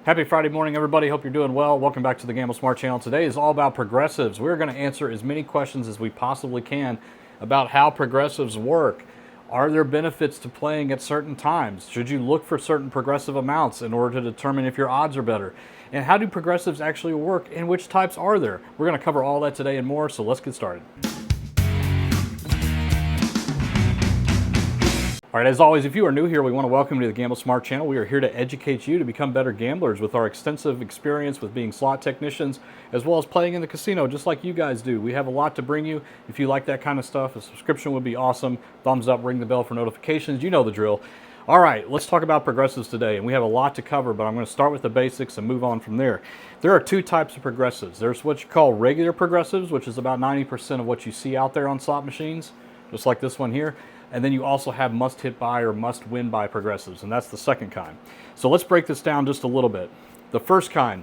Happy Friday morning, everybody. Hope you're doing well. Welcome back to the Gamble Smart channel. Today is all about progressives. We're going to answer as many questions as we possibly can about how progressives work. Are there benefits to playing at certain times? Should you look for certain progressive amounts in order to determine if your odds are better? And how do progressives actually work, and which types are there? We're going to cover all that today and more, so let's get started. All right, as always, if you are new here, we want to welcome you to the Gamble Smart channel. We are here to educate you to become better gamblers with our extensive experience with being slot technicians, as well as playing in the casino, just like you guys do. We have a lot to bring you. If you like that kind of stuff, a subscription would be awesome. Thumbs up, ring the bell for notifications. You know the drill. All right, let's talk about progressives today, and we have a lot to cover, but I'm going to start with the basics and move on from there. There are two types of progressives. There's what you call regular progressives, which is about 90% of what you see out there on slot machines, just like this one here. And then you also have must hit by or must win by progressives, and that's the second kind. So let's break this down just a little bit. The first kind,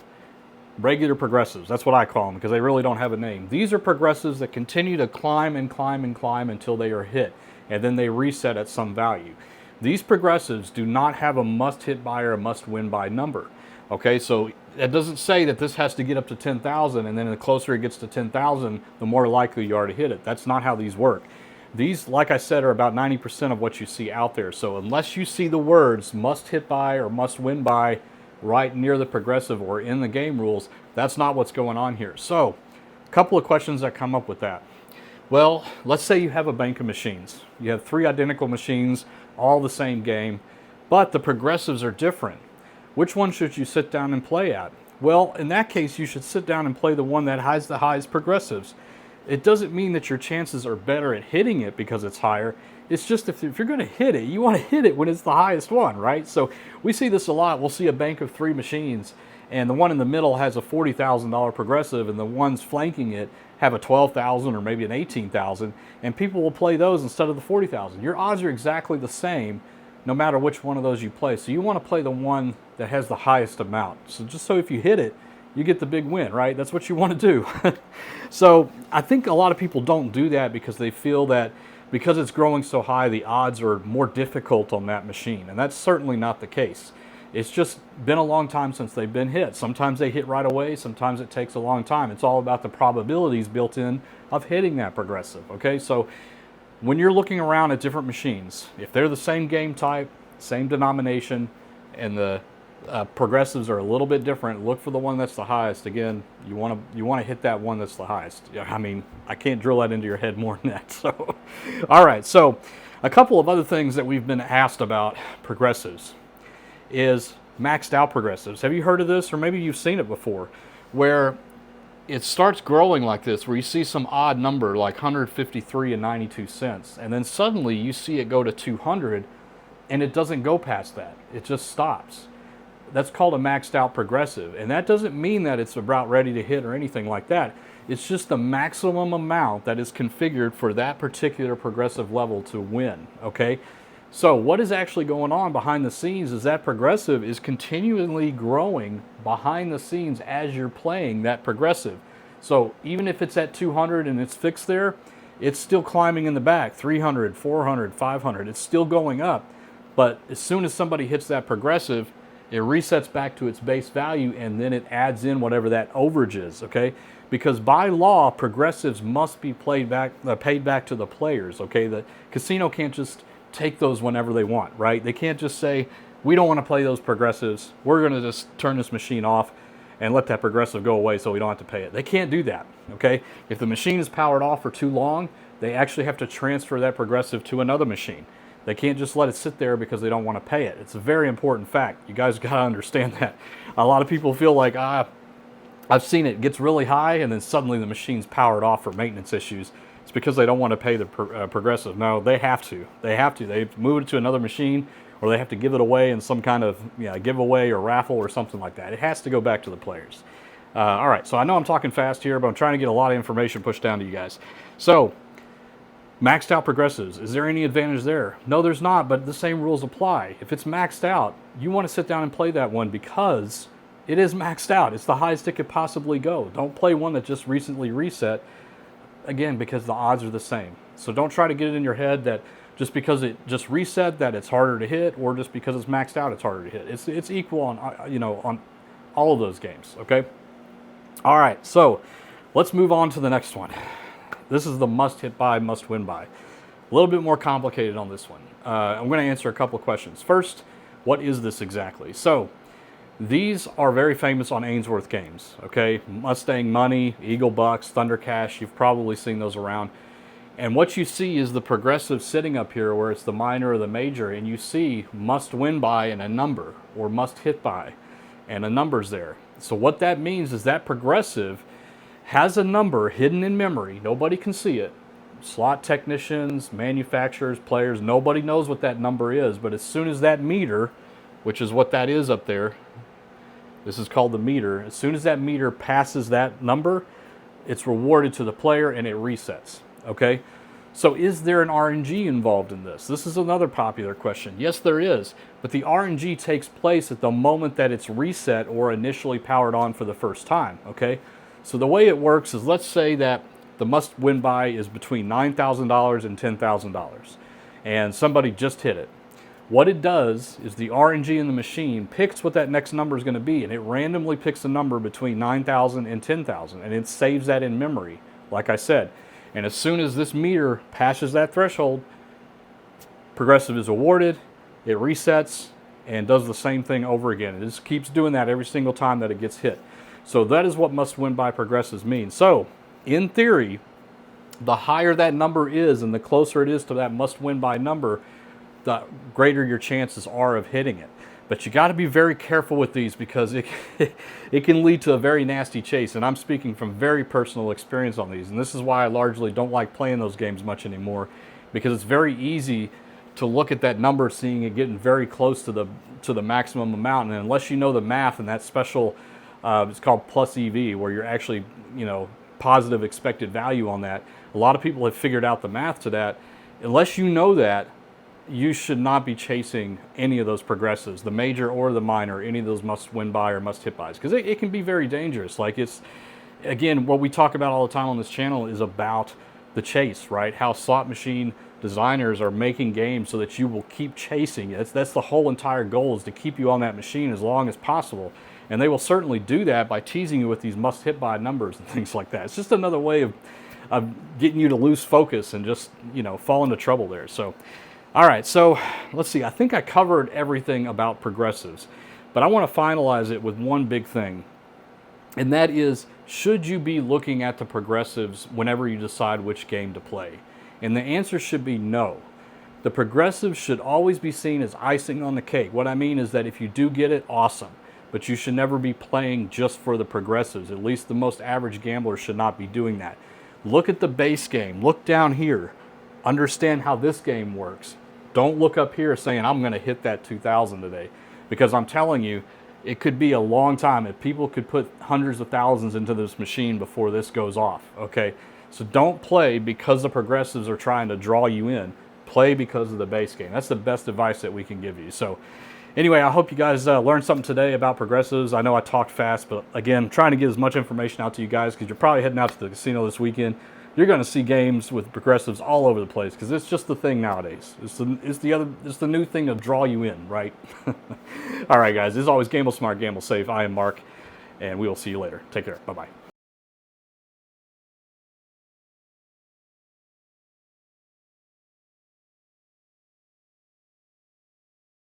regular progressives, that's what I call them because they really don't have a name. These are progressives that continue to climb and climb and climb until they are hit, and then they reset at some value. These progressives do not have a must hit by or a must win by number. Okay, so it doesn't say that this has to get up to 10,000, and then the closer it gets to 10,000, the more likely you are to hit it. That's not how these work. These, like I said, are about 90% of what you see out there. So unless you see the words must hit by or must win by right near the progressive or in the game rules, that's not what's going on here. So a couple of questions that come up with that. Well, let's say you have a bank of machines. You have 3 identical machines, all the same game, but the progressives are different. Which one should you sit down and play at? Well, in that case, you should sit down and play the one that has the highest progressives. It doesn't mean that your chances are better at hitting it because it's higher. It's just if you're going to hit it, you want to hit it when it's the highest one, right? So we see this a lot. We'll see a bank of 3 machines, and the one in the middle has a $40,000 progressive, and the ones flanking it have a $12,000 or maybe an $18,000, and people will play those instead of the $40,000. Your odds are exactly the same no matter which one of those you play. So you want to play the one that has the highest amount. So just so if you hit it, you get the big win, right? That's what you want to do. So I think a lot of people don't do that because they feel that because it's growing so high, the odds are more difficult on that machine. And that's certainly not the case. It's just been a long time since they've been hit. Sometimes they hit right away. Sometimes it takes a long time. It's all about the probabilities built in of hitting that progressive, okay? So when you're looking around at different machines, if they're the same game type, same denomination, and the progressives are a little bit different, look for the one that's the highest. Again, you want to hit that one that's the highest. I mean, I can't drill that into your head more than that. So, all right. So, a couple of other things that we've been asked about progressives is maxed out progressives. Have you heard of this, or maybe you've seen it before, where it starts growing like this, where you see some odd number like 153 and 92 cents, and then suddenly you see it go to 200, and it doesn't go past that. It just stops. That's called a maxed out progressive. And that doesn't mean that it's about ready to hit or anything like that. It's just the maximum amount that is configured for that particular progressive level to win, okay? So what is actually going on behind the scenes is that progressive is continually growing behind the scenes as you're playing that progressive. So even if it's at 200 and it's fixed there, it's still climbing in the back, 300, 400, 500. It's still going up. But as soon as somebody hits that progressive, it resets back to its base value, and then it adds in whatever that overage is, okay? Because by law, progressives must be paid back to the players, okay? The casino can't just take those whenever they want, right? They can't just say, we don't want to play those progressives. We're going to just turn this machine off and let that progressive go away so we don't have to pay it. They can't do that, okay? If the machine is powered off for too long, they actually have to transfer that progressive to another machine. They can't just let it sit there because they don't want to pay it. It's a very important fact. You guys got to understand that. A lot of people feel like, I've seen it gets really high and then suddenly the machine's powered off for maintenance issues. It's because they don't want to pay the progressive. No, they have to. They have to. They move it to another machine, or they have to give it away in some kind of giveaway or raffle or something like that. It has to go back to the players. All right, so I know I'm talking fast here, but I'm trying to get a lot of information pushed down to you guys. So, maxed out progressives, is there any advantage there? No, there's not, but the same rules apply. If it's maxed out, you want to sit down and play that one because it is maxed out. It's the highest it could possibly go. Don't play one that just recently reset, again, because the odds are the same. So don't try to get it in your head that just because it just reset that it's harder to hit, or just because it's maxed out it's harder to hit. It's equal on all of those games, okay? All right, so let's move on to the next one. This is the must hit by, must win by. A little bit more complicated on this one. I'm going to answer a couple of questions. First, what is this exactly? So, these are very famous on Ainsworth games, okay? Mustang Money, Eagle Bucks, Thunder Cash, you've probably seen those around. And what you see is the progressive sitting up here where it's the minor or the major, and you see must win by and a number, or must hit by, and a number's there. So what that means is that progressive has a number hidden in memory. Nobody can see it. Slot technicians, manufacturers, players, nobody knows what that number is, but as soon as that meter, which is what that is up there, this is called the meter, as soon as that meter passes that number, it's rewarded to the player and it resets, okay? So is there an RNG involved in this? This is another popular question. Yes, there is, but the RNG takes place at the moment that it's reset or initially powered on for the first time, okay? So the way it works is, let's say that the must win by is between $9,000 and $10,000, and somebody just hit it. What it does is the RNG in the machine picks what that next number is going to be, and it randomly picks a number between 9,000 and 10,000, and it saves that in memory, like I said. And as soon as this meter passes that threshold, progressive is awarded, it resets, and does the same thing over again. It just keeps doing that every single time that it gets hit. So that is what must win by progressives mean. So, in theory, the higher that number is and the closer it is to that must win by number, the greater your chances are of hitting it. But you got to be very careful with these because it can lead to a very nasty chase. And I'm speaking from very personal experience on these. And this is why I largely don't like playing those games much anymore, because it's very easy to look at that number, seeing it getting very close to the maximum amount. And unless you know the math and that special, it's called plus EV, where you're actually, positive expected value on that. A lot of people have figured out the math to that. Unless you know that, you should not be chasing any of those progressives, the major or the minor, any of those must win by or must hit bys, because it can be very dangerous. Like, it's, again, what we talk about all the time on this channel is about the chase, right? How slot machine designers are making games so that you will keep chasing. That's the whole entire goal, is to keep you on that machine as long as possible. And they will certainly do that by teasing you with these must hit by numbers and things like that. It's just another way of getting you to lose focus and just, fall into trouble there. So, all right, so let's see. I think I covered everything about progressives, but I want to finalize it with one big thing, and that is, should you be looking at the progressives whenever you decide which game to play? And the answer should be no. The progressives should always be seen as icing on the cake. What I mean is that if you do get it, awesome, but you should never be playing just for the progressives. At least the most average gambler should not be doing that. Look at the base game. Look down here. Understand how this game works. Don't look up here saying, I'm going to hit that 2,000 today. Because I'm telling you, it could be a long time. If people could put hundreds of thousands into this machine before this goes off, okay? So don't play because the progressives are trying to draw you in. Play because of the base game. That's the best advice that we can give you. So anyway, I hope you guys learned something today about progressives. I know I talked fast, but again, trying to get as much information out to you guys, because you're probably heading out to the casino this weekend. You're going to see games with progressives all over the place, because it's just the thing nowadays. It's the new thing to draw you in, right? All right, guys. As always, gamble smart, gamble safe. I am Mark, and we will see you later. Take care. Bye-bye.